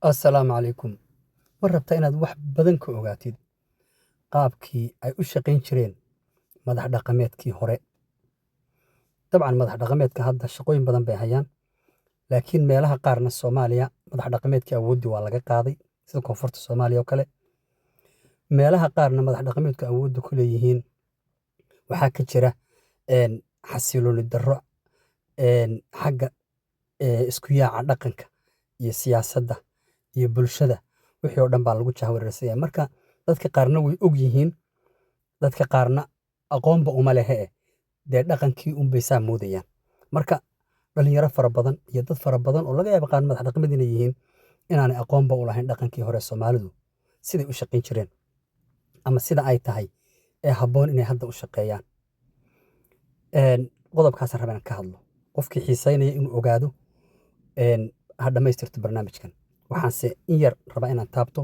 assalaamu calaykum. Ma rabtaa inaad wax badan ka ogaatid qaabkii ay u shaqayn jireen madax dhaqameedkii hore? Dabcan madax dhaqameedka hadda shaqooyin badan bay hayaan, laakiin meelaha qaarna Soomaaliya madax dhaqameedkii awooddii waa laga qaaday, sida koonfurta Soomaaliya oo kale. Meelaha qaarna madax dhaqameedku awoodda ku leeyihiin waxaa ka jira xasilooni darro xagga isku yaaca dhaqanka iyo siyaasadda iyo bulshada wixii oo dhan baa lagu jahwareersan yahay. Marka dadka qaarna way og yihiin, dadka qaarna aqoonba uma lehe dee dhaqankii unbay saa moodayaan. Marka dhalinyaro fara badan iyo dad fara badan oo laga yaabo qaar madax dhaqameed inay yihiin inaanay aqoonba u lahayn dhaqankii hore Soomaalidu siday u shaqayn jireen ama sida ay tahay ee habboon inay hadda u shaqeeyaan. Qodobkaasaan rabaa inaan ka hadlo. Qofkii xiisaynaya inuu ogaado ha dhammaystirto barnaamijkan. Waxaanse in yar rabaa inaan taabto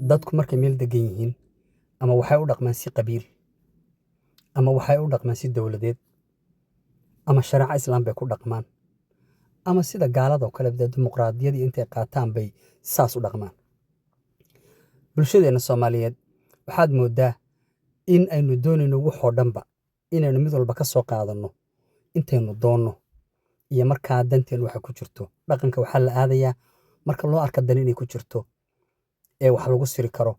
dadku markay meel degan yihiin ama waxay u dhaqmaan si qabiil ama waxay u dhaqmaan si dowladeed ama shareeco islaam bay ku dhaqmaan ama sida gaalada oo kale dee dimuqraadiyadii intay qaataan bay saas u dhaqmaan. Bulshadeena Soomaaliyeed waxaad mooddaa in aynu doonayno waxoo dhanba inaynu mid walba ka soo qaadanno intaynu doonno iyo markaa danteen waxa ku jirto. Dhaqanka waxaa la aadayaa marka loo arka dan inay ku jirto ee wax lagu siri karo.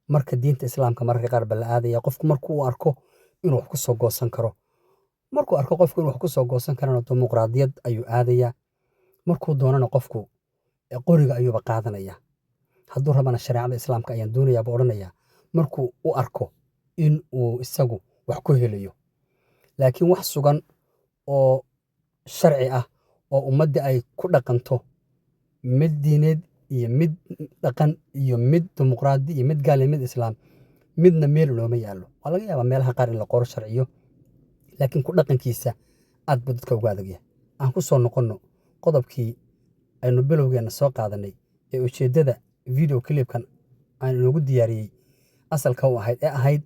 Marka diinta islaamka mararka qaar ba la aadaya qofku markuu u arko inuu wax ku soo goosan karo. Markuu arko qofku inuu wax ku soo goosan karana dimuqraadiyad ayuu aadayaa. Markuu doonana qofku qoriga ayuuba qaadanaya. Hadduu rabana shareecada islaamka ayaan doonayaa buu odhanayaa markuu u arko in uu isagu wax ku helayo. Laakiin wax sugan oo sharci ah oo ummadda ay ku dhaqanto mid diineed iyo mid dhaqan iyo mid dimuqraadi iyo mid gaal iyo mid islaam midna meel looma yaallo. Waa laga yaabaa meelaha qaar in la qoro sharciyo, laakiin ku dhaqankiisa aad buu dadka uga adag yahay. Aan ku soo noqonno qodobkii aynu bilowgeena soo qaadanay ee ujeeddada video clipkan aan inoogu diyaariyey asalka u ahayd ee ahayd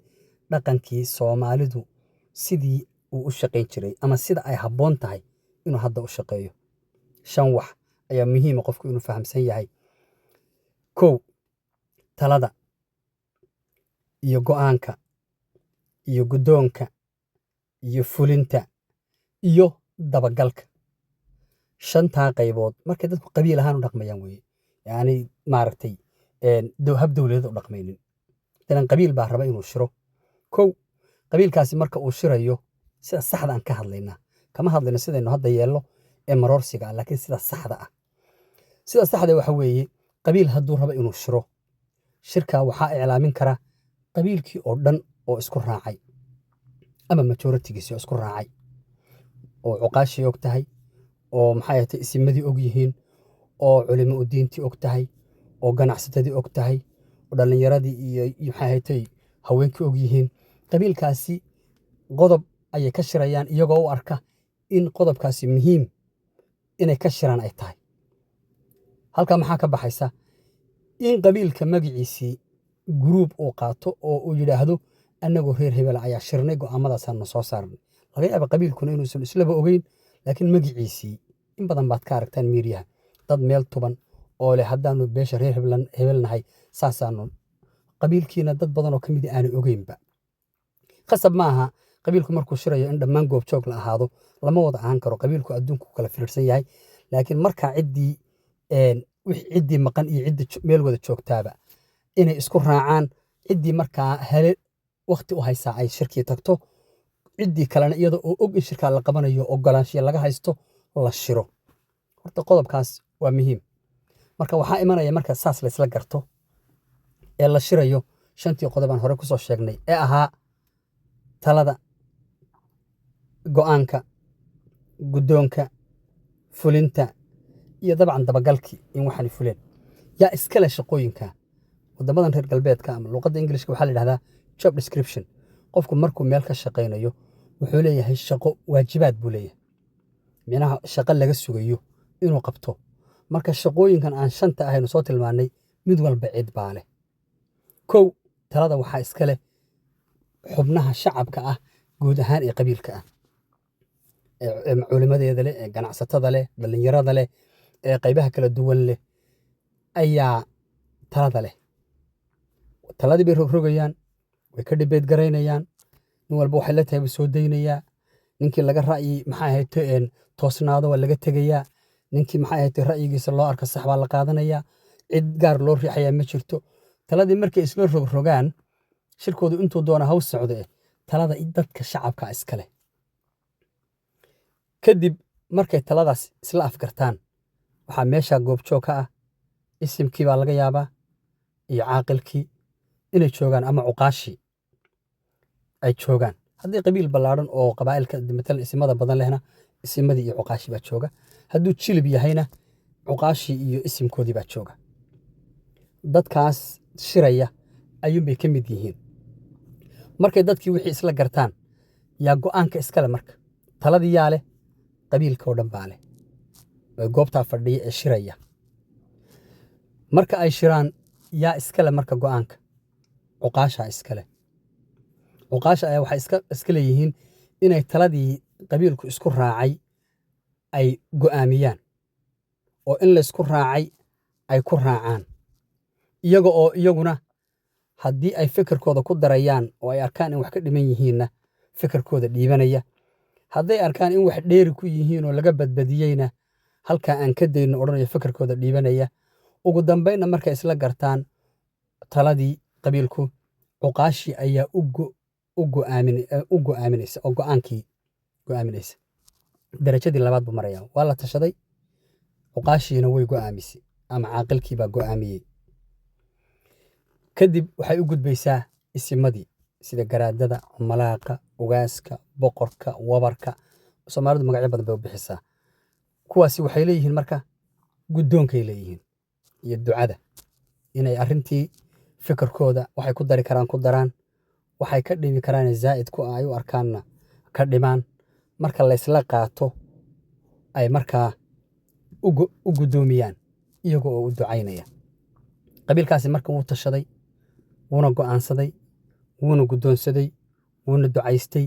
dhaqankii Soomaalidu sidii uu u shaqayn jiray ama sida ay habboon tahay inuu hadda u shaqeeyo. 5 wax ayaa muhiim ah qofku inuu fahamsan yahay. 1. Talada iyo go'aanka iyo guddoonka iyo fulinta iyo dabagalka. 5taa qaybood markay dadku qabiil ahaan u dhaqmayaan weeye. Yacni maaragtay hab dowladeed u dhaqmaynin. Idan qabiil baa raba inuu shiro. 1. Qabiilkaasi marka uu shirayo sida saxda aan ka hadlaynaa. Kama hadlayno sidaynu hadda yeello ee maroorsiga ah, laakiin sida saxda ah. Sida saxda waxa weeye qabiil hadduu rabo inuu shiro, shirkaa waxaa iclaamin kara qabiilkii oo dhan oo isku raacay ama majoritigiisi oo isku raacay oo cuqaashii og tahay oo maxay ahayd isimadii og yihiin oo culimo u diintii og tahay oo ganacsatadii og tahay oo dhalinyaradii iyo maxay ahayd haweenkii og yihiin. Qabiilkaasi qodob ayay ka shirayaan iyagoo u arka in qodobkaasi muhiim inay ka shiraan ay tahay. Halkaa maxaa ka baxaysa in qabiilka magaciisii group uu qaato oo uu yidhaahdo annagoo reer hebel ayaa shirnay go'aamadaasaan soo saarnay. Laga yaabo qabiilkuna inuusan islaba ogeyn, laakiin magaciisii in badan baad ka aragtaan miidiyaha dad meel tuban oo leh haddaanu beesha reer hebel nahay saasaanu. Qabiilkiina dad badan oo ka mid ah aanay ogeynba. Qasab ma aha qabiilku markuu shirayo in dhammaan goobjoog la ahaado. Lama wada ahaan karo. Qabiilku adduunku kala firirsan yahay. Laakiin markaa ciddii maqan iyo cidda meel wada joogtaaba inay isku raacaan, ciddii markaa hele waqti u haysaa ay shirkii tagto, ciddii kalena iyada oo og in shirkaa la qabanayo oggolaanshiya laga haysto la shiro. Horta qodobkaas waa muhiim. Marka waxaa imanaya marka saas la isla garto ee la shirayo 5tii qodob aan hore ku soo sheegnay ee ahaa talada, go'aanka, guddoonka, fulinta iyo dabcan dabagalkii in waxaan fuleen. Yaa iska leh shaqooyinka. Waddamadan reer galbeedka ama luqadda Ingiriiska waxaa la yidhahdaa job description. Qofku markuu meel ka shaqaynayo wuxuu leeyahay shaqo waajibaad buu leeyahay. Micnaha shaqo laga sugayo inuu qabto. Marka shaqooyinkan aan 5ta ahaynu soo tilmaannay mid walba cid baa leh. 1. Talada waxaa iska leh xubnaha shacabka ah guud ahaan ee qabiilka ah. Culimadeeda leh, ganacsatada leh, dhalinyarada leh, qaybaha kala duwan leh ayaa talada leh. Taladii bay rogrogayaan, way ka dhibeed garaynayaan, nin walba waxay la tahay buu soo daynayaa. Ninkii laga ra'yi toosnaado waa laga tegayaa. Ninkii ra'yigiisa loo arko sax baa la qaadanayaa. Cid gaar loo riixayaa ma jirto. Taladii markay isla rogrogaan, shirkoodu intuu doona haw socdo talada dadka shacabka iska leh. Kadib markay taladaas isla afgartaan, waxaa meesha goobjoog ka ah isimkii baa laga yaabaa iyo caaqilkii inay joogaan ama cuqaashii ay joogaan. Haddii qabiil ballaaran oo qabaa'ilka matalan isimada badan lehna, isimadii iyo cuqaashii baa jooga. Hadduu jilib yahayna, cuqaashii iyo isimkoodii baa jooga. Dadkaas shiraya ayuunbay ka mid yihiin. Markay dadkii wixii isla gartaan, yaa go'aanka iskale marka. Taladii yaa leh, qabiilka oo dhan baa leh. Waa goobtaa fadhiya ee shiraya. Marka ay shiraan, yaa iskale marka go'aanka. Cuqaashaa iskale. Cuqaasha ayaa waxay iska leeyihiin inay taladii qabiilku isku raacay ay go'aamiyaan. Oo in la isku raacay ay ku raacaan. Iyaga oo iyaguna haddii ay fikirkooda ku darayaan oo ay arkaan in wax ka dhiman yihiinna fikirkooda dhiibanaya. Hadday arkaan in wax dheeri ku yihiin oo laga badbadiyeyna halkaa aan ka dayno odhanayo fikirkooda dhiibanaya. Ugu dambeynna markay isla gartaan taladii qabiilku, cuqaashii ayaa u go'aaminaysa oo go'aankii go'aaminaysa. Darajadii labaad buu marayaa. Waa la tashaday, cuqaashiina way go'aamisay ama caaqilkii baa go'aamiyey. Kadib waxay u gudbaysaa isimadii sida garaadada, malaaqa, ugaaska, boqorka, wabarka. Soomaalidu magacyo badan bay u bixisaa. Kuwaasi waxay leeyihiin marka guddoonkay leeyihiin iyo ducada inay arrintii fikirkooda waxay ku dari karaan ku daraan, waxay ka dhimi karaan zaa'id ku ay u arkaanna ka dhimaan. Marka la isla qaato ay markaa u guddoomiyaan iyaga oo u ducaynaya. Qabiilkaasi marka wuu tashaday, wuuna go'aansaday, wuuna guddoonsaday, wuuna ducaystay.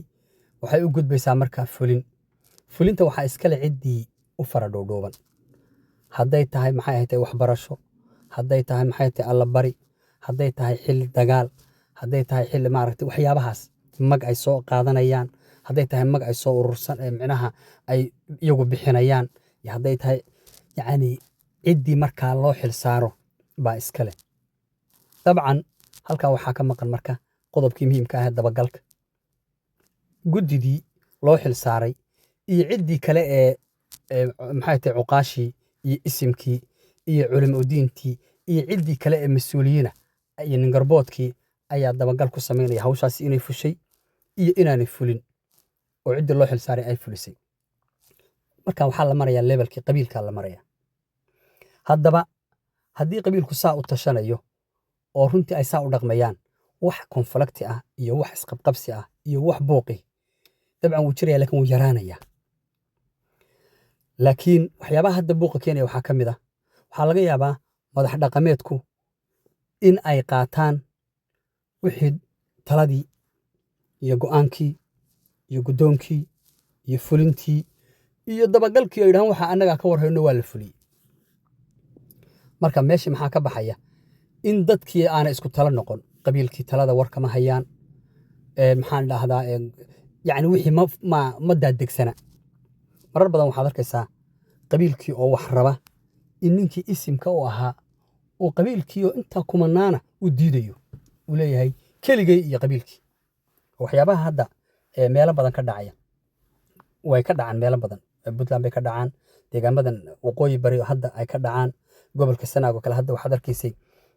Waxay u gudbaysaa markaa fulin. Fulinta waxaa iskale ciddii u fara dhoodhooban. Hadday tahay waxbarasho, hadday tahay allabari, hadday tahay xilli dagaal, hadday tahay xilli waxyaabahaas mag ay soo qaadanayaan, hadday tahay mag ay soo urursan micnaha ay iyagu bixinayaan, iyo hadday tahay ciddii markaa loo xilsaaro baa iskale. Dabcan halkaa waxaa ka maqan marka qodobkii muhiimka ah dabagalka. Guddidii loo xilsaaray iyo ciddii kale ee cuqaashii iyo isimkii iyo culimo diintii iyo ciddii kale ee mas'uuliyiina iyo ningarboodkii ayaa dabagal ku sameynaya hawshaasi inay fushay iyo inaanay fulin oo ciddii loo xilsaaray ay fulisay. Marka waxaa la marayaa levelkii qabiilka la maraya. Haddaba haddii qabiilku saa u tashanayo oo runtii ay saa u dhaqmayaan, wax konflikti ah iyo wax isqabqabsi ah iyo wax buuqi dabcan wuu jiraya laakiin wuu yaraanaya. Laakiin waxyaabaha hadda buuqa keenaya waxaa ka mid ah, waxaa laga yaabaa madax dhaqameedku in ay qaataan wixii taladii iyo go'aankii iyo guddoonkii iyo fulintii iyo dabagalkii ay yidhahaan waxa annagaa ka warhayno waa la fuliyey. Marka meeshii maxaa ka baxaya in dadkii aanay isku talo noqon. Qabiilkii talada war kama hayaan. Wixii ma daadegsana. Marar badan waxaad arkaysaa qabiilkii oo wax raba in ninkii isimka u ahaa oo qabiilkii oo intaa kumanaana u diidayo. Uu leeyahay keligay iyo qabiilkii. Waxyaabaha hadda meelo badan ka dhacaya. Way ka dhacaan meelo badan. Puntland bay ka dhacaan. Deegaamadan waqooyi bari hadda ay ka dhacaan. Gobolka Sanaag oo kale hadda waxaad arkaysay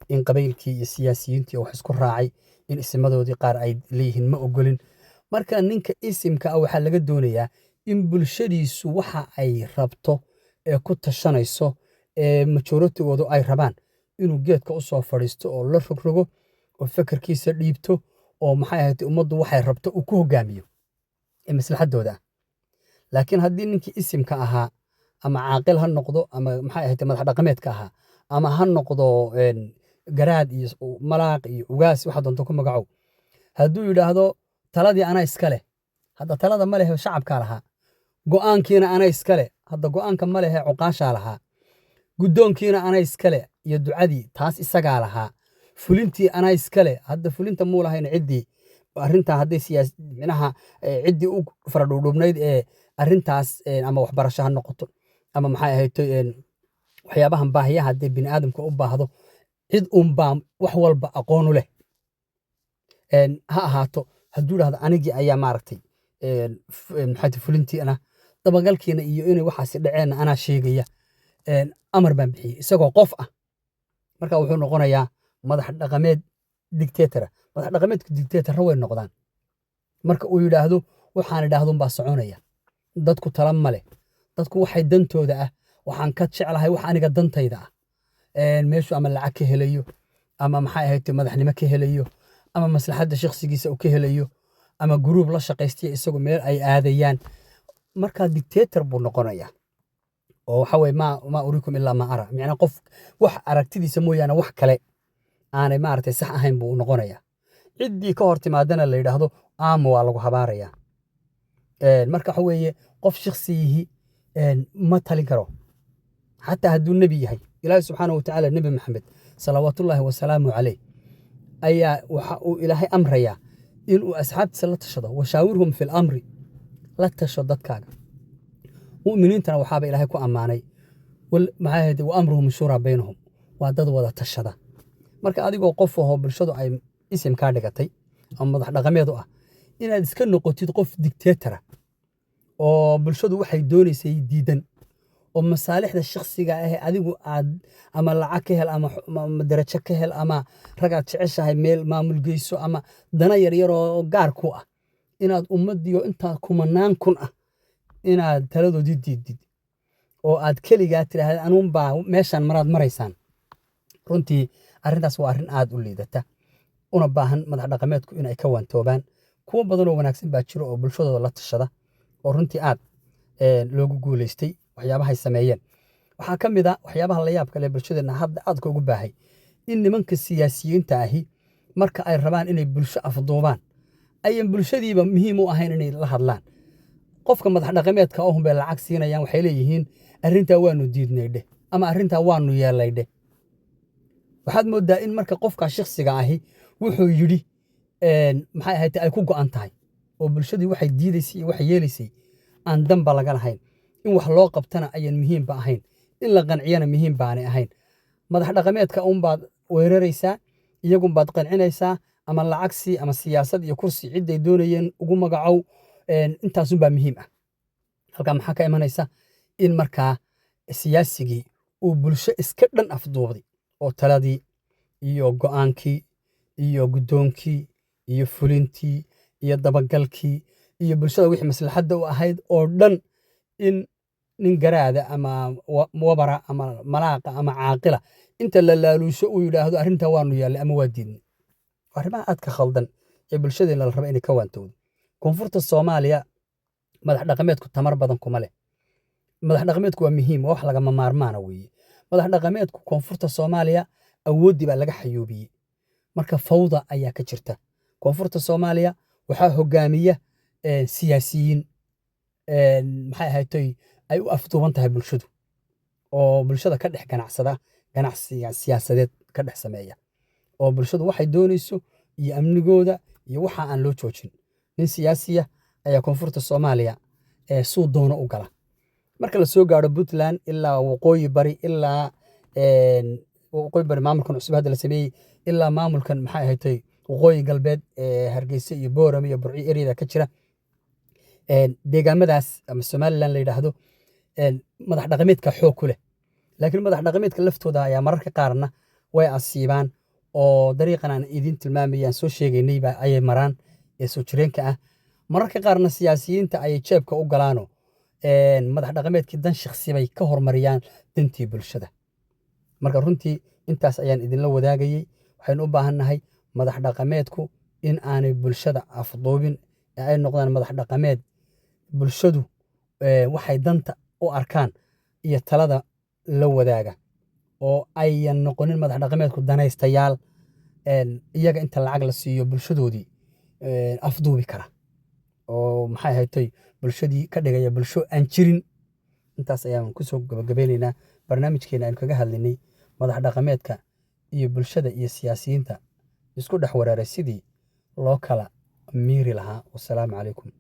in qabiilkii iyo siyaasiyiintii wax isku raacay in isimadoodii qaar ay leeyihiin ma ogolin. Marka ninka isimka ah waxaa laga doonayaa in bulshadiisu waxa ay rabto ee ku tashanayso ee majoritigoodu ay rabaan inuu geedka u soo fadhiisto oo la rogrogo oo fikirkiisa dhiibto oo ummaddu waxay rabto uu ku hogaamiyo ee maslaxadooda. Laakiin haddii ninkii isimka ahaa ama caaqil ha noqdo ama madax dhaqameedka ahaa ama ha noqdo garaad iyo malaaq iyo ugaas waxa doonto ku magacow, hadduu yidhaahdo taladii anaa iska leh, hadda talada ma lehe shacabkaa lahaa, go'aankiina anaa iska leh, hadda go'aanka ma lehe cuqaashaa lahaa, guddoonkiina anaa iskale iyo ducadii taas isagaa lahaa fulintii anaa iskale hadda fulinta muu lahayn ciddii arrintaa hadday micnaha ciddii u faradhuudhubnayd ee arrintaas ama waxbarasho ha noqoto ama maxay ahayd waxyaabahan baahiyaha haddii bini aadamka u baahdo cid unbaa wax walba aqoon u leh ha ahaato hadduu dhahdo anigii ayaa maaragtay maxay fulintii ana dabagalkiina iyo inay waxaasi dhaceenna anaa sheegaya amar baan bixiyey isagoo qof ah marka wuxuu noqonayaa madax dhaqameed dictator madax dhaqameedku dictator way noqdaan marka uu yiraahdo waxaan idhaahdo baa soconaya dadku tala ma leh dadku waxay dantooda ah waxaan ka jeclahay wax aniga dantayda ah meeshu ama lacag ka helayo ama maxay ahayd madaxnimo ka helayo ama maslaxadda shakhsigiisa uu ka helayo ama group la shaqaystay isagu meel ay aadayaan marka dictator buu noqonayaa oo waxa way ma urikum illa ma ara macna qof wax aragtidiisa mooyaane wax kale aanay maartay sax ahayn buu noqonayaa ciddii ka hor timaadana la yiraahdo aamo waa lagu habaaraya marka waxa weeye qof shakhsiyihi ma talin karo حتى هدو النبي هي إلهي سبحانه وتعالى النبي محمد صلوات الله وسلامه عليه أي إلهي أمر يا إن أصحاب لا تشهد وشاورهم في الأمر لا تشهد كاغا مؤمنين ترى وحاب إلهي كو أماني والمعاهد وأمرهم الشورى بينهم وعدد ولا تشهد marka adigoo qof oo bulshadu ay isim ka dhigatay ama madax dhaqameed ah inaad iska noqotid qof dictator oo bulshadu waxay doonaysay diidan oo masaalixda shakhsiga ah adigu aad ama lacag ka hel ama darajo ka hel ama ragaad jeceshahay meel maamul geyso ama dana yar yar oo gaar ku ah inaad ummadiyo inta kumanaan kun ah inaad taladoodii diidid oo aad kaligaa tiraahdo anuun baa meeshan maraad maraysaan runtii arrintaas waa arrin aad u liidata una baahan madax dhaqameedku inay ka waantoobaan kuwa badan oo wanaagsan baa jiro oo bulshadooda la tashada oo runtii aad loogu guuleystay waxyaabahay sameeyeen waxaa ka mid ah waxyaabaha la yaabka leh bulshadeena hadda aadka ugu baahay in nimanka siyaasiyiinta ahi marka ay rabaan inay bulsho afduubaan ayan bulshadiiba muhiim u ahayn inay la hadlaan qofka madax dhaqameedka oo bay lacag siinayaan waxay leeyihiin arrintaa waanu diidnay dheh ama arrintaa waanu yeelay dheh waxaad moodaa in marka qofka shakhsiga ahi wuxuu yiri maxay ahayd ay ku go'an tahay oo bulshadii waxay diidaysay iyo waxay yeelaysay aan danba laga lahayn in wax loo qabtana ayan muhiim ba ahayn in la qanciyana muhiim baanay ahayn madax dhaqameedka baad weeraraysaa iyagun baad qancinaysaa ama lacagsi ama siyaasad iyo kursi ciday doonayeen ugu magacow intaasun baa muhiim ah halka maxaa ka imanaysa in markaa siyaasigii uu bulsho iska dhan afduubday oo taladii iyo go'aankii iyo guddoonkii iyo fulintii iyo dabagalkii iyo bulshada wixii maslaxadda u ahayd oo dhan in nin garaada ama wabara ama malaaqa ama caaqila inta la laaluusho uu yidhaahdo arrintaa waanu yaallay ama waa diidnay arrimaha aadka khaldan ee bulshadeena la raba inay ka waantowdo koonfurta soomaaliya madax dhaqameedku tamar badan kuma leh madax dhaqameedku waa muhiim waa wax lagama maarmaana weeye madax dhaqameedku koonfurta soomaaliya awooddii baa laga xayuubiyey marka fawda ayaa ka jirta koonfurta soomaaliya waxaa hogaamiya siyaasiyiin maxay ahayd ay u afduuban tahay bulshadu oo bulshada ka dhex ganacsada ganacsiga siyaasadeed ka dhex sameeya oo bulshadu waxay doonayso iyo amnigooda iyo waxa aan loo joojin nin siyaasiya ayaa koonfurta soomaaliya suu doono u gala marka la soo gaaro Puntland ilaa waqooyi bari ilaa waqooyi bari maamulkan cusub hadda la sameeyey ilaa maamulkan maxay ahayd waqooyi galbeed Hargeysa iyo Boorame iyo Burco area ka jira deegaamadaas ama Somaliland la yiraahdo madax dhaqameedka xoog ku leh laakiin madax dhaqameedka laftooda ayaa mararka qaarna way asiibaan oo dariiqan aan idin tilmaamayaan soo sheegaynay baa ay maraan ee soo jireenka ah mararka qaarna siyaasiyiinta ay jeebka u galaano madax dhaqameedkii dan shakhsi bay ka hormariyaan dantii bulshada marka runtii intaas ayaan idinla wadaagayay waxaynu u baahannahay madax dhaqameedku in aanay bulshada afduubin ee ay noqdaan madax dhaqameed bulshadu waxay danta u arkaan iyo talada la wadaaga oo ayan noqonin madax dhaqameedku danaystayaal iyaga inta lacag la siiyo bulshadoodii afduubi kara oo maxay ahayd bulshadii ka dhigaya bulsho aan jirin intaas ayaan ku soo gabagabeynaynaa barnaamijkeena aynu kaga hadlaynay madax dhaqameedka iyo bulshada iyo siyaasiyiinta isku dhex weeraray sidii loo kala miiri lahaa. Wassalaamu calaykum.